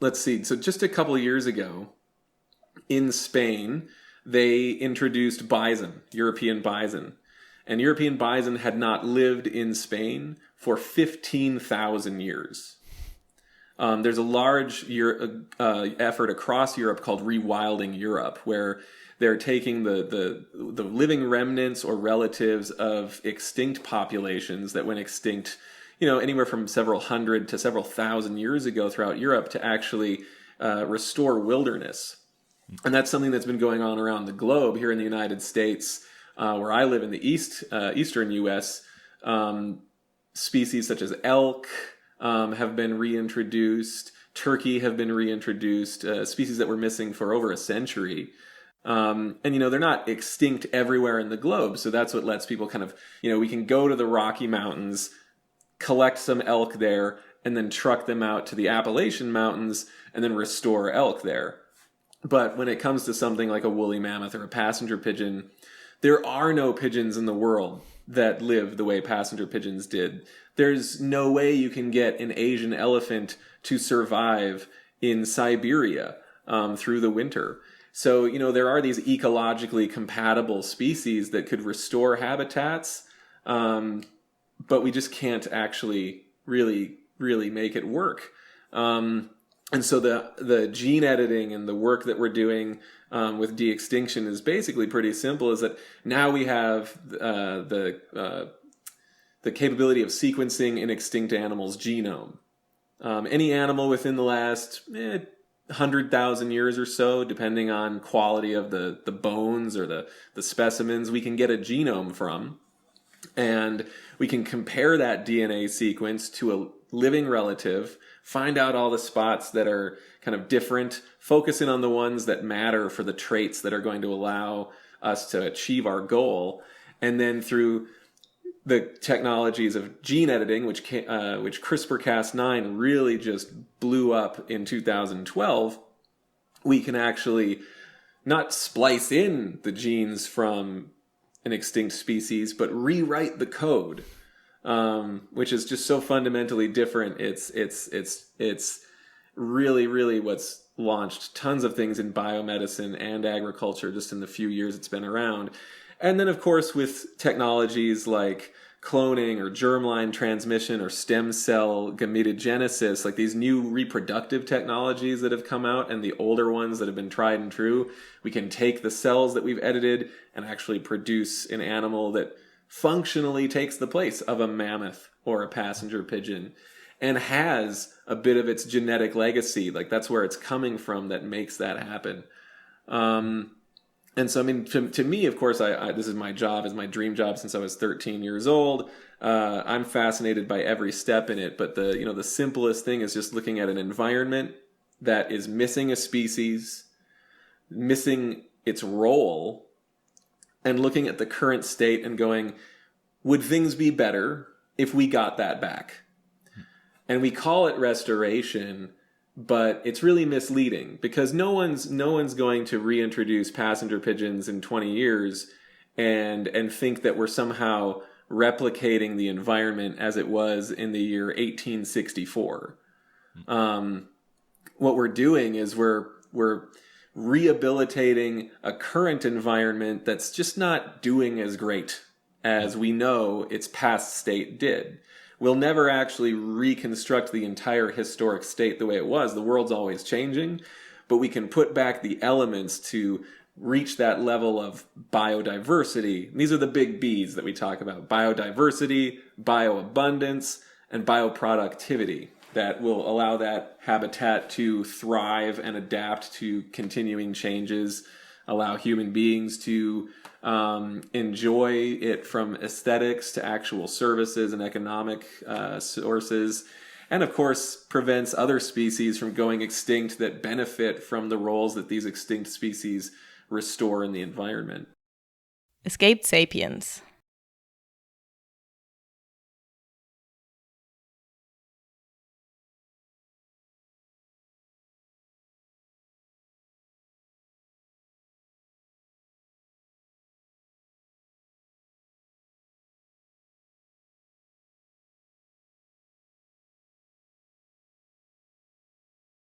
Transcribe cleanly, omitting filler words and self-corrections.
let's see. So just a couple of years ago in Spain, they introduced bison, European bison. And European bison had not lived in Spain for 15,000 years. There's a large effort across Europe called Rewilding Europe, where they're taking the living remnants or relatives of extinct populations that went extinct, anywhere from several hundred to several thousand years ago throughout Europe to actually restore wilderness. And that's something that's been going on around the globe. Here in the United States, where I live in the eastern U.S., species such as elk have been reintroduced. Turkey have been reintroduced, species that were missing for over a century. And, they're not extinct everywhere in the globe. So that's what lets people kind of, we can go to the Rocky Mountains, collect some elk there, and then truck them out to the Appalachian Mountains and then restore elk there. But when it comes to something like a woolly mammoth or a passenger pigeon, there are no pigeons in the world that live the way passenger pigeons did. There's no way you can get an Asian elephant to survive in Siberia through the winter. So, there are these ecologically compatible species that could restore habitats, but we just can't actually really make it work. And so the gene editing and the work that we're doing with De-Extinction is basically pretty simple, is that now we have the capability of sequencing an extinct animal's genome. Any animal within the last 100,000 years or so, depending on quality of the bones or the specimens, we can get a genome from. And we can compare that DNA sequence to a living relative, find out all the spots that are kind of different, focus in on the ones that matter for the traits that are going to allow us to achieve our goal. And then through the technologies of gene editing, which CRISPR-Cas9 really just blew up in 2012, we can actually not splice in the genes from an extinct species, but rewrite the code, which is just so fundamentally different. It's really what's launched tons of things in biomedicine and agriculture just in the few years it's been around. And then, of course, with technologies like cloning or germline transmission or stem cell gametogenesis, like these new reproductive technologies that have come out and the older ones that have been tried and true, we can take the cells that we've edited and actually produce an animal that functionally takes the place of a mammoth or a passenger pigeon and has a bit of its genetic legacy. Like that's where it's coming from that makes that happen. And so, I mean, to me, of course, this is my job, is my dream job since I was 13 years old. I'm fascinated by every step in it. But the simplest thing is just looking at an environment that is missing a species, missing its role, and looking at the current state and going, would things be better if we got that back? And we call it restoration, but it's really misleading because no one's going to reintroduce passenger pigeons in 20 years and think that we're somehow replicating the environment as it was in the year 1864. What we're doing is we're rehabilitating a current environment that's just not doing as great as we know its past state did. We'll never actually reconstruct the entire historic state the way it was. The world's always changing, but we can put back the elements to reach that level of biodiversity. These are the big B's that we talk about: biodiversity, bioabundance, and bioproductivity that will allow that habitat to thrive and adapt to continuing changes, allow human beings to enjoy it from aesthetics to actual services and economic sources, and of course prevents other species from going extinct that benefit from the roles that these extinct species restore in the environment. Escaped Sapiens.